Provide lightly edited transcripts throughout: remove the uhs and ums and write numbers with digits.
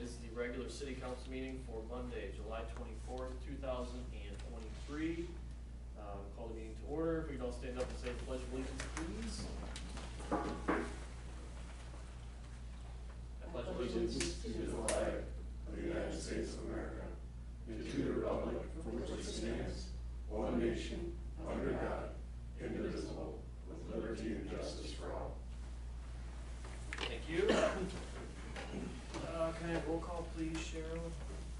is the regular city council meeting for Monday, July 24th, 2023. Call the meeting to order. If we could all stand up and say the pledge of allegiance, please. I pledge allegiance to the flag of the United States of America and to the republic for which it stands, one nation, under God, indivisible, with liberty and justice for all. Thank you. Can I have roll call, please, Cheryl?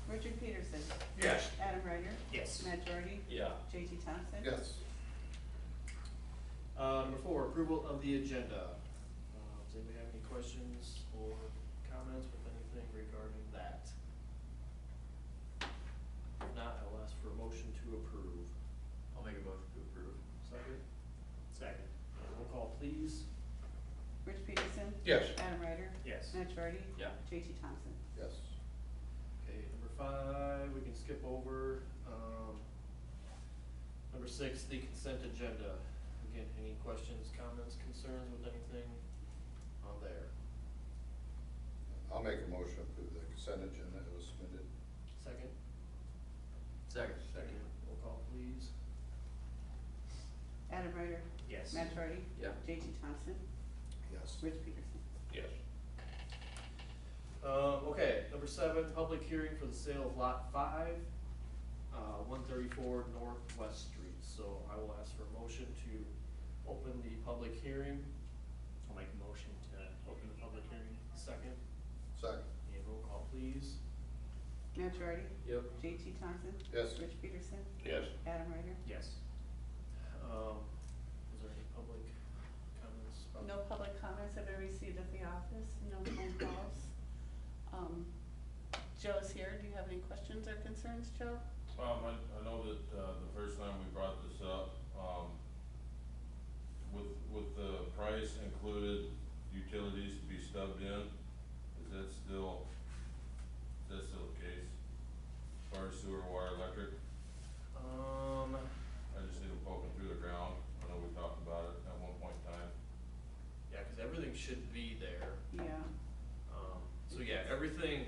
Richard Peterson. Yes. Adam Ryder. Yes. Matt Doherty. Yeah. J.T. Thompson. Yes. Number 4, approval of the agenda. Does anybody have any questions or comments with anything regarding that? If not, I will ask for a motion to approve. I'll make a motion to approve. Second? Second. Roll call, please. Rich Peterson. Yes. Adam Ryder. Yes. Matt Doherty. Yeah. J.T. Thompson. Yes. Okay, number 5, we can skip over. Number 6, the consent agenda. Again, any questions, comments, concerns with anything on there? I'll make a motion to approve the consent agenda that was submitted. Second? Second. Roll call, please. Adam Ryder. Yes. Matt Doherty. Yeah. J.T. Thompson. Yes. Rich Peterson. Yes. Okay, number 7, public hearing for the sale of lot 5, 134 Northwest Street. So I will ask for a motion to open the public hearing. I'll make a motion to open the public hearing. Second, Second. and roll call, please. Matt Doherty. Yep. J.T. Thompson. Yes. Rich Peterson. Yes. Adam Ryder. Yes. Is there any public comments? No public comments have been received at the office, no phone calls. Joe's here. Do you have any questions or concerns, Joe? I know that, the first time we brought this up, with the price included utilities to be stubbed in, is that still the case? As far as sewer, water, electric? I just need them poking through the ground. I know we talked about it at one point in time. Yeah, cause everything should be there. Yeah. So yeah, everything,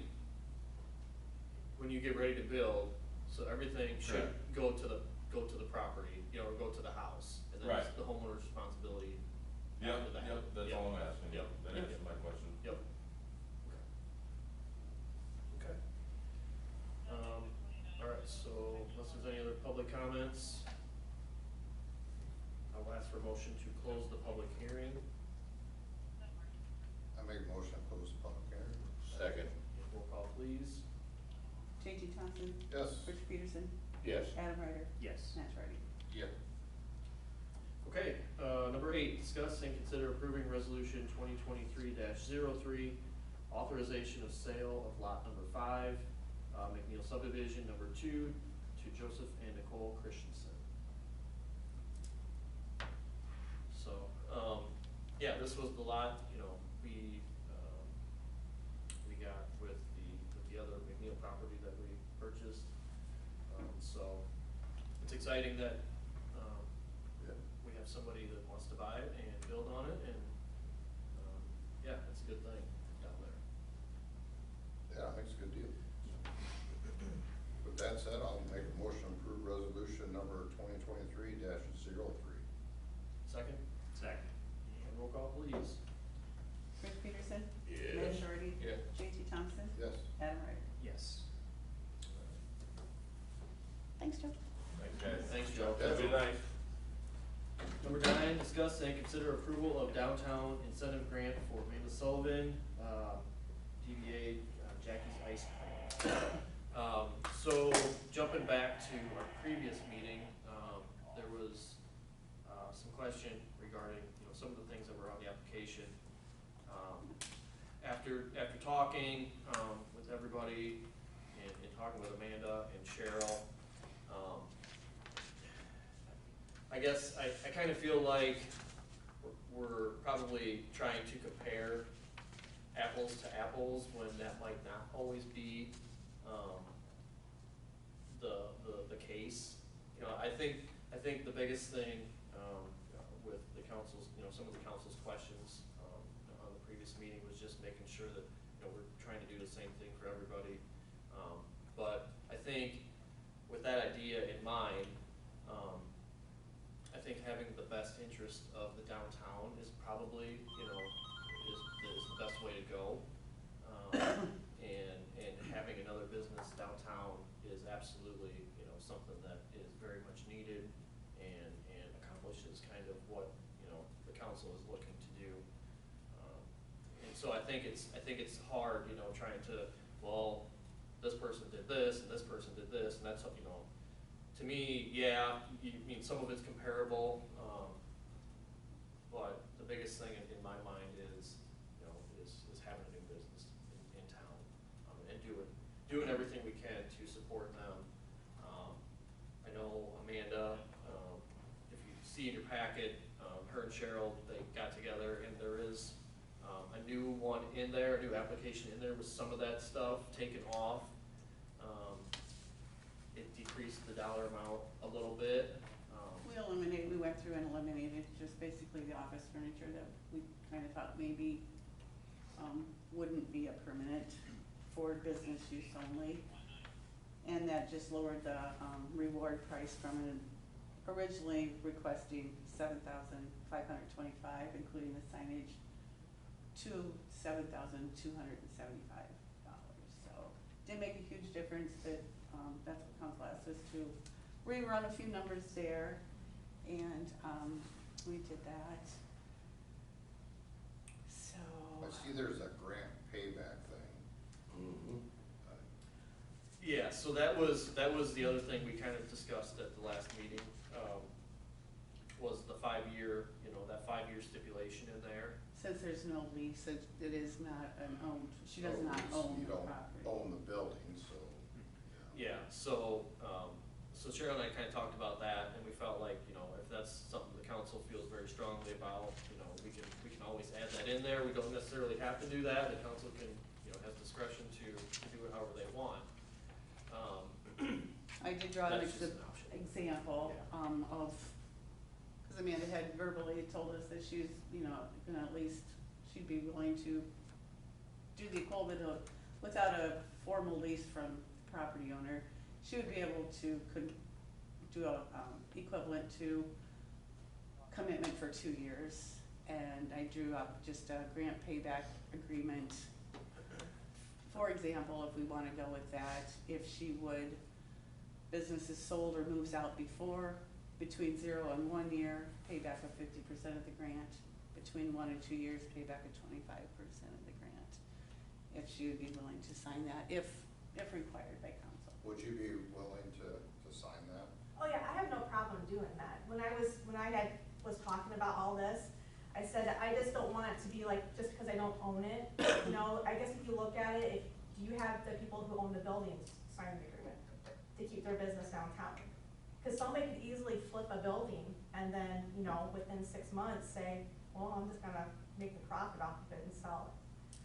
when you get ready to build, so everything should go to the property, you know, or go to the house. And then it's Right. the homeowner's responsibility Yep, after that. that's Yep. all I'm asking. Yep. That Yep. answers my question. Yep. Okay. Alright, so unless there's any other public comments, I will ask for a motion to close the public hearing. I make a motion to close the public hearing. Second. Roll call, please. J.T. Thompson. Yes. Rich Peterson. Yes. Adam Ryder. Yes. Matt Doherty. Yep. Okay, number 8, discuss and consider approving resolution 2023-03, authorization of sale of lot number 5, McNeil subdivision number 2 to Joseph and Nicole Christensen. So, yeah, this was the lot, you know, we got with the other McNeil property that we purchased. So, it's exciting that, we have somebody that wants to buy it and build on it, and, yeah, it's a good thing down there. Yeah, I think it's a good deal. With that said, I'll make a motion to approve resolution number 2023-03. Second? Second. And roll call, please. Rich Peterson. Yes. Matt Doherty. Yeah. J.T. Thompson. Yes. Adam Ryder. Yes. Thanks, Joe. Thanks, guys. Thanks, Joe. That'd be nice. Number 9, discuss and consider approval of downtown incentive grant for Amanda Sullivan, DBA Jackie's Ice Cream. So jumping back to our previous meeting, there was some question regarding, you know, some of the things that were on the application. After talking with everybody and talking with Amanda and Cheryl, I guess I kind of feel like we're probably trying to compare apples to apples when that might not always be the case. You know, I think the biggest thing with the council's, you know, some of the council's questions on the previous meeting was just making sure that, you know, we're trying to do the same thing for everybody. But I think with that idea in mind, I think having the best interest of the downtown is probably, you know, is the best way to go. And having another business downtown is absolutely, you know, something that is very much needed and accomplishes kind of what, you know, the council is looking to do. And so I think it's hard, you know, trying to, well, this person did this and this person did this, and that's, you know, to me, yeah, I mean, some of it's comparable, but the biggest thing in my mind is, you know, is having a new business in town, and doing everything we can to support them. I know Amanda, if you see in your packet, her and Cheryl, they got together, and there is a new one in there, a new application in there with some of that stuff taken off. It decreased the dollar amount a little bit. We went through and eliminated just basically the office furniture that we kind of thought maybe wouldn't be a permanent for business use only. And that just lowered the reward price from an originally requesting $7,525, including the signage, to $7,275. So did make a huge difference. That that's what council asked us to rerun a few numbers there, and we did that. So. I see there's a grant payback thing. Yeah, so that was the other thing we kind of discussed at the last meeting, was the 5-year, you know, that 5-year stipulation in there. Since there's no lease, it is not an owned, she does not So own you the don't property. own the building, so. Yeah, so Cheryl and I kind of talked about that, and we felt like, you know, if that's something the council feels very strongly about, you know, we can always add that in there. We don't necessarily have to do that. The council can, you know, has discretion to do it however they want. I did draw an That's just an option. example, Yeah. of, because Amanda had verbally told us that she's, you know, gonna at least, she'd be willing to do the equivalent of, without a formal lease from the property owner, she would be able to do a, equivalent to commitment for 2 years. And I drew up just a grant payback agreement. For example, if we wanna go with that, if she would, business is sold or moves out before, between 0 and 1 year, payback of 50% of the grant. Between 1 and 2 years, payback of 25% of the grant. If she would be willing to sign that, if required by council. Would you be willing to sign that? Oh yeah, I have no problem doing that. When I was talking about all this, I said that I just don't want it to be like, just because I don't own it, you know, I guess if you look at it, do you have the people who own the buildings sign the agreement to keep their business downtown? Because somebody could easily flip a building and then, you know, within 6 months say, well, I'm just gonna make the profit off of it and sell it.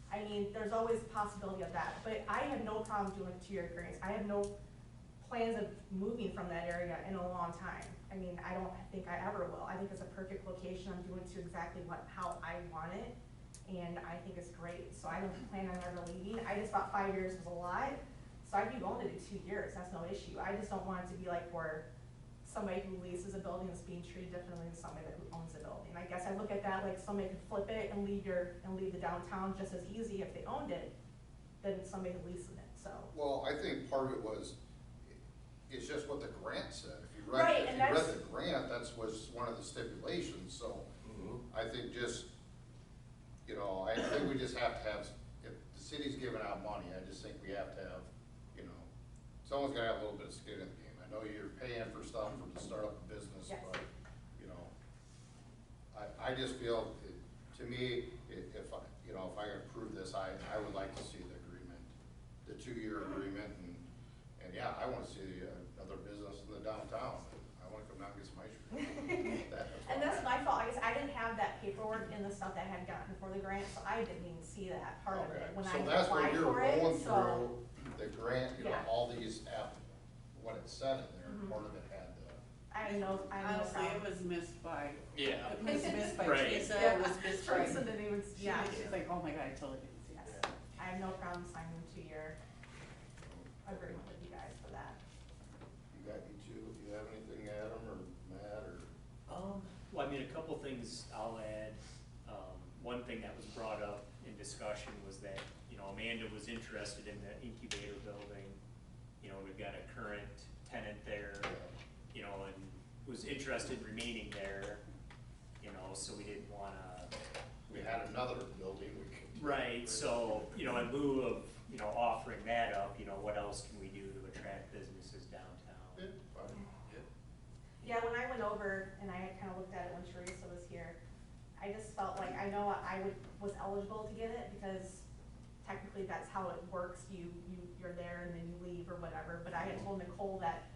I mean, there's always a possibility of that, but I have no problem doing 2-year agreements. I have no plans of moving from that area in a long time. I mean, I don't think I ever will. I think it's a perfect location. I'm doing it to exactly how I want it, and I think it's great. So I don't plan on ever leaving. I just thought 5 years was a lot, so I'd be willing to do 2 years. That's no issue. I just don't want it to be like where somebody who leases a building is being treated differently than somebody who owns a building. I guess I look at that like somebody could flip it and leave the downtown just as easy if they owned it than somebody who leases it. So. Well, I think part of it was, it's just what the grant said. If you Right, read the grant, was one of the stipulations, so I think just, you know, I think we just have to have, if the city's giving out money, I just think we have to have, you know, someone's gotta have a little bit of skin in the game. I know you're paying for stuff to start up a business, Yes. but, you know, I just feel, to me, if I can approve this, I would like to see the agreement, the 2-year agreement, and yeah, I wanna see another business in the downtown. I wanna come down and get some ice cream. And that's my fault. I guess I didn't have that paperwork in the stuff that I had gotten for the grant, so I didn't even see that part of it when I So that's what applied you're for it, going so. through, the grant, you know, Yeah. all these what it said in there, Mhm. part of it had the. I have no Honestly, it problem. was missed by, Yeah. it was missed by Right. Teresa, Yeah, it was missed by. Teresa didn't even, yeah. She's like, oh my God, I totally didn't see Yes. that. I I have no problem signing a 2-year agreement with you guys for that. You got you two, do you have anything, Adam or Matt, or? Well, I mean, a couple things I'll add. One thing that was brought up in discussion was that, you know, Amanda was interested in the incubator building. You know, we've got a current tenant there, you know, and was interested in remaining there, you know, so we didn't wanna. We had another building we could. Right, so, you know, in lieu of, you know, offering that up, you know, what else can we do to attract businesses downtown? Yeah, fine. Yeah, when I went over and I kind of looked at it when Teresa was here, I just felt like, I know was eligible to get it because technically that's how it works. You're there and then you leave or whatever, but I had told Nicole that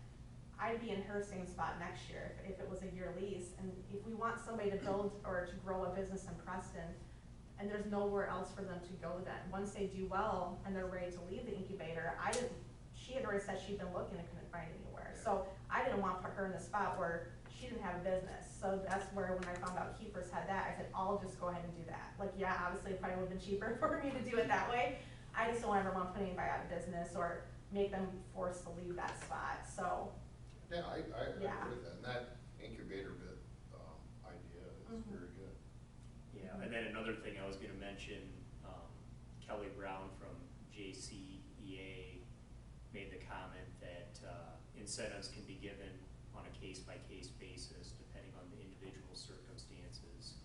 I'd be in her same spot next year if it was a year lease. And if we want somebody to build or to grow a business in Preston, and there's nowhere else for them to go then, once they do well and they're ready to leave the incubator, she had already said she'd been looking and couldn't find anywhere. So I didn't want to put her in the spot where she didn't have a business. So that's where when I found out Keepers had that, I said, I'll just go ahead and do that. Like, yeah, obviously it probably would have been cheaper for me to do it that way. I just don't ever want to put anybody out of business or make them forced to leave that spot, so. Yeah, I Yeah. agree with that, and that incubator bit, idea is very good. Yeah, and then another thing I was gonna mention, Kelly Brown from JCEA made the comment that, incentives can be given on a case-by-case basis, depending on the individual circumstances.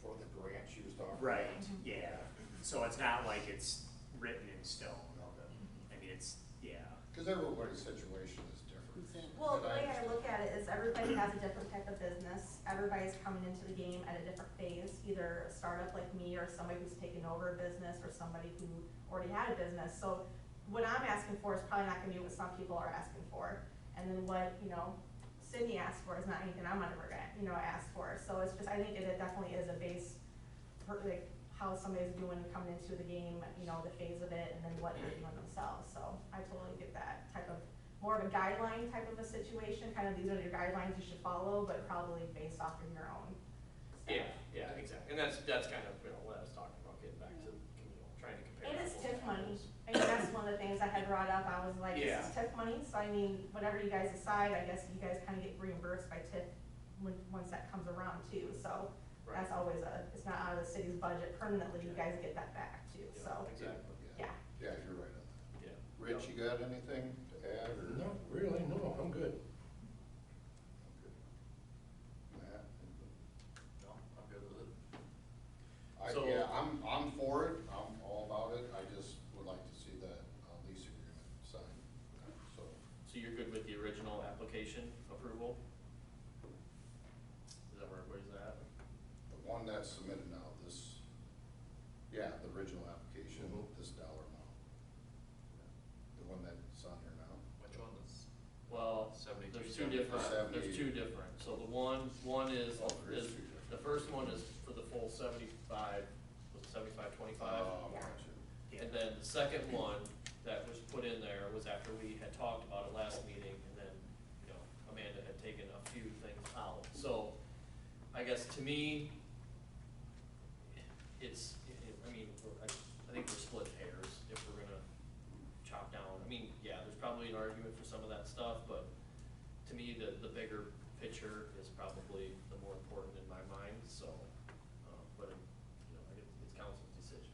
For the grant she was talking about. Right, yeah, so it's not like it's written in stone, Okay. I mean, it's, yeah. Cause everybody's situation is different. Well, the But way I look at it is everybody has a different type of business. Everybody's coming into the game at a different phase, either a startup like me or somebody who's taken over a business or somebody who already had a business. So what I'm asking for is probably not gonna be what some people are asking for. And then what, you know, Sydney asked for is not anything I'm ever gonna, you know, ask for. So it's just, I think it definitely is a base for like how somebody's doing coming into the game, you know, the phase of it, and then what they're doing themselves. So I totally get that type of, more of a guideline type of a situation, kind of these are your guidelines you should follow, but probably based off of your own stuff. Yeah, exactly, and that's kind of, you know, what I was talking about, getting back to, you know, trying to compare. And it's apples to TIF money. apples. I mean, that's one of the things I had brought up. I was like, Yeah. this is TIF money, so I mean, whatever you guys decide, I guess you guys kind of get reimbursed by TIF once that comes around too. So Right. that's always it's not out of the city's budget permanently, you guys get that back too, Yeah, so. exactly, Yeah. Yeah, you're right on that. yeah. Rich, you got anything to add, or? No, really, no, I'm good. Okay. Matt? No, I'm good with it. So- Yeah, I'm for it, I'm all about it, I just would like to see that lease agreement signed, so. So you're good with the original application approval? Is that where's that? The one that's submitted now, the original application, this dollar amount. The one that's on here now. Which one is? Well, 72, there's two different, 70. there's two different. So the one is, Oh, there is two the first one is for the full 75, was it 75-25? Oh, Yeah. gotcha. And then the second one that was put in there was after we had talked about it last meeting, and then, you know, Amanda had taken a few things out. So, I guess to me, I mean, I think we're split hairs if we're gonna chop down. I mean, yeah, there's probably an argument for some of that stuff, but to me, the bigger picture is probably the more important in my mind, so, but, you know, I guess it's council's decision.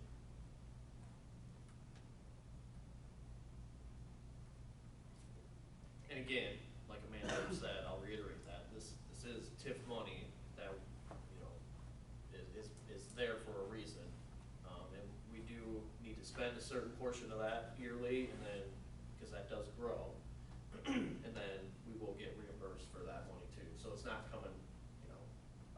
And again, like Amanda said, I'll reiterate that, this is TIF money that, you know, is there for a reason. And we do need to spend a certain portion of that yearly, and then, because that does grow, and then we will get reimbursed for that money too. So it's not coming, you know,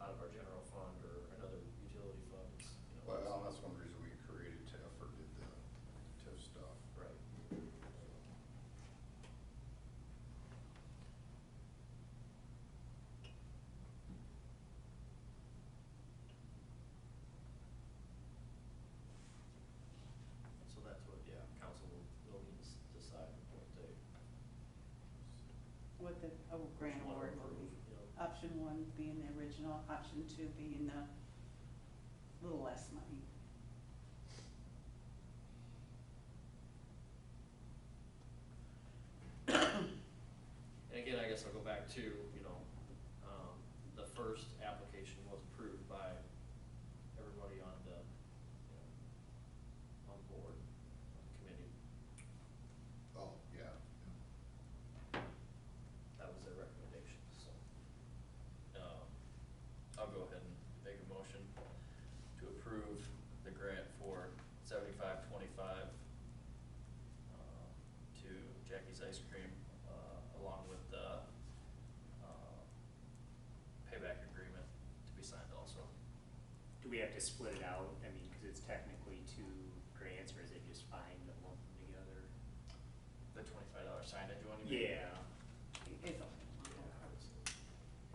out of our general fund or another utility fund, it's, you know. it's- Well, that's one reason we created TIF or did the TIF stuff. Right. So that's what, yeah, council will need to decide what they. What the grant which one award will approve, be. you know. Option 1 being the original, option 2 being the little less money. to, you know, the first application was approved by everybody on the, you know, on board, on the committee. Oh, yeah. That was their recommendation, so. I'll go ahead and make a motion to approve the grant for 7525 to Jackie's Ice Cream, along with the payback agreement to be signed also. Do we have to split it out? I mean, cause it's technically two grants, or is it just fine to lump them together? The $25 signage one, you mean? Yeah, It's okay.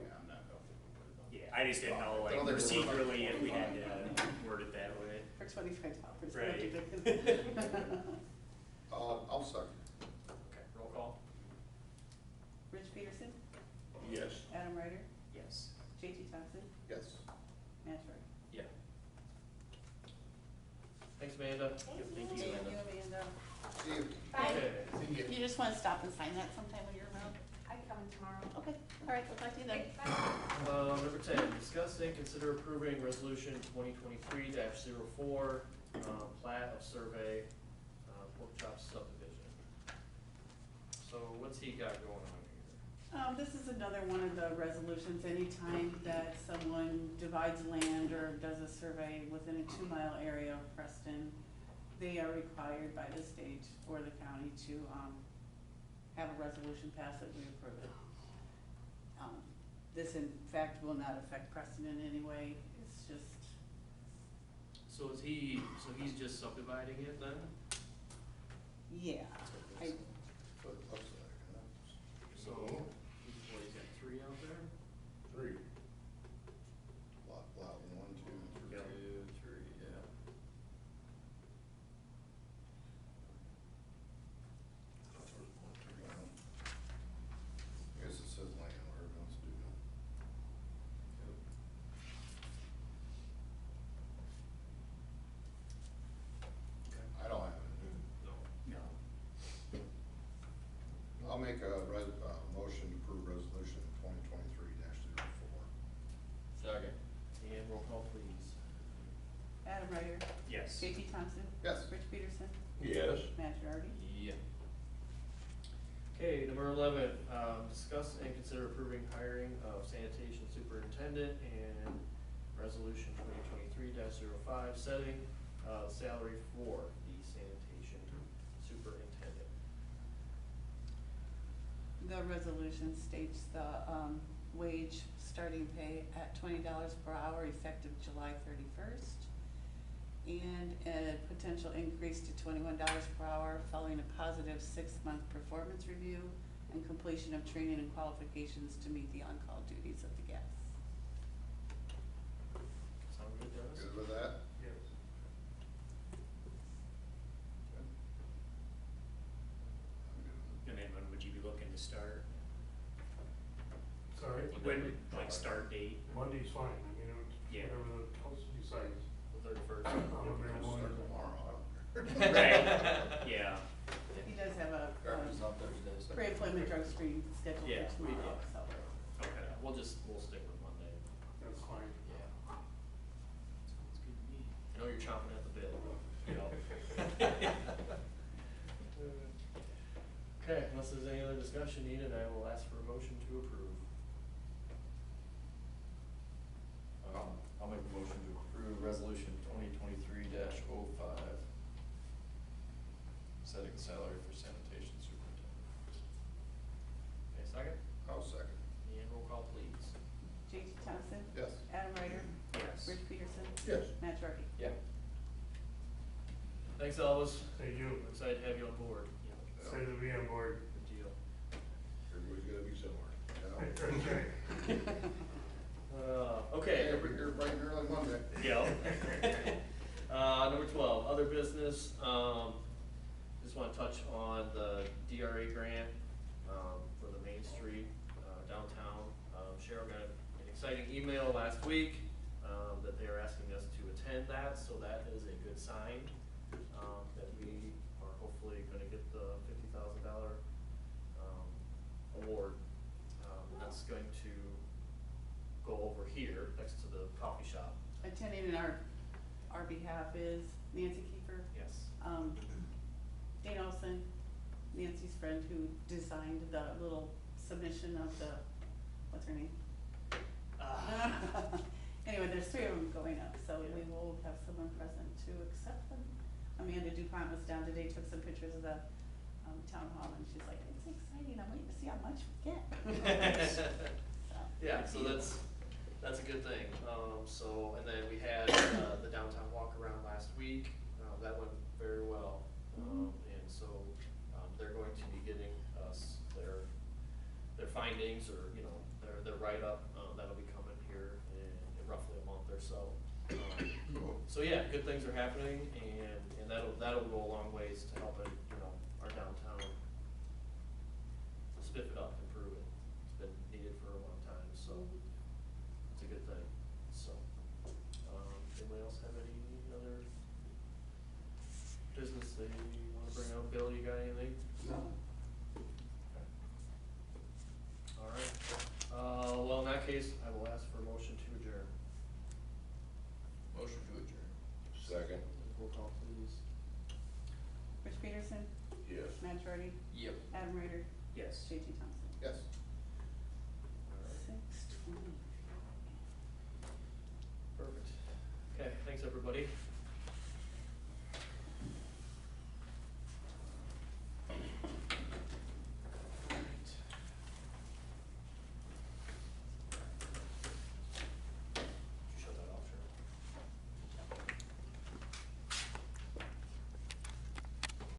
Yeah, I'm not comfortable with it. yeah, I just didn't know, I like don't think we're- procedurally, if we had to word it that way. For $25. Right. I'll second. Okay, roll call? Rich Peterson, Yes. Adam Ryder, Yes. JT Thompson, Yes. Matt Shorty. Yeah. Thanks, Amanda. Thank Yep, you. Thank you, Thank Amanda. you, Amanda. See you. Bye. Okay. You just wanna stop and sign that sometime when you're around? I'm coming tomorrow. Okay, all right, we'll talk to you then. Okay, bye. Number 10, discuss and consider approving resolution 2023-04, plat of survey, Pork Chop subdivision. So what's he got going on here? This is another one of the resolutions, anytime that someone divides land or does a survey within a 2-mile area of Preston, they are required by the state or the county to, have a resolution passed that we approve it. This in fact will not affect Preston in any way, it's just, So he's just subdividing it then? yeah, I, What it looks like, huh? So, what, he's got 3 out there? 3. Lot 1, 2, 3. Yeah. 2, 3, yeah. I guess it says land, where it wants to do. I don't have it. No. No. I'll make a motion to approve resolution 2023-04. Second. And roll call, please. Adam Ryder, Yes. JT Thompson, Yes. Rich Peterson, Yes. Matt Shorty. Yeah. Okay, number 11, discuss and consider approving hiring of sanitation superintendent and resolution 2023-05, setting salary for the sanitation superintendent. The resolution states the, wage starting pay at $20 per hour effective July 31st. And a potential increase to $21 per hour following a positive 6-month performance review and completion of training and qualifications to meet the on-call duties of the guests. Sound good, Dennis? Good with that? Yes. Okay. I'm good with And then when would you be looking to start? Sorry? When, like start date? Monday's fine, you know, Yeah. whatever the council decides. The 31st. I'm it. available Start anytime. tomorrow, I don't care. Right, yeah. He does have a, Garbage on Thursdays. pre-employment drug screen scheduled Yeah, for we tomorrow, did. so. Okay. We'll stick with Monday. That's fine. Yeah. Sounds good to me. I know you're chomping at the bit. Okay, unless there's any other discussion needed, I will ask for a motion to approve. I'll make a motion to approve resolution 2023-05, setting salary for sanitation superintendent. Okay, second? I'll second. And roll call, please. JT Thompson, Yes. Adam Ryder, Yes. Rich Peterson, Yes. Matt Shorty. Yeah. Thanks, Elvis. Thank you. We're excited to have you on board. Excited to be on board. Good deal. Everybody's gotta be somewhere. That's right. Okay. You're bright and early Monday. Yeah. Number 12, other business, just wanna touch on the DRA grant, for the Main Street, downtown. Cheryl got an exciting email last week, that they are asking us to attend that, so that is a good sign, that we are hopefully gonna get the $50,000, award. That's is going to go over here next to the coffee shop. Attending in our behalf is Nancy Kiefer, Yes. Dane Olson, Nancy's friend who designed the little submission of the, what's her name? Anyway, there's 3 of them going up, so we will have someone present to accept them. Amanda DuPont was down today, took some pictures of the, town hall, and she's like, it's exciting, I'm waiting to see how much we get. So, Yeah, good so deal. that's a good thing. And then we had, the downtown walk around last week, that went very well. And so, they're going to be getting us their findings, or, you know, their write-up, that'll be coming here in roughly a month or so. So yeah, good things are happening, and that'll go a long ways to helping, you know, our downtown spiff it up, improve it. It's been needed for a long time, so it's a good thing, so. Anybody else have any other business they wanna bring up? Bill, you got anything? No. All right, well, in that case, I will ask for a motion to adjourn. Motion to adjourn. Second. Roll call, please. Rich Peterson, Yes. Matt Jordy, Yep. Adam Ryder, Yes. JT Thompson. Yes.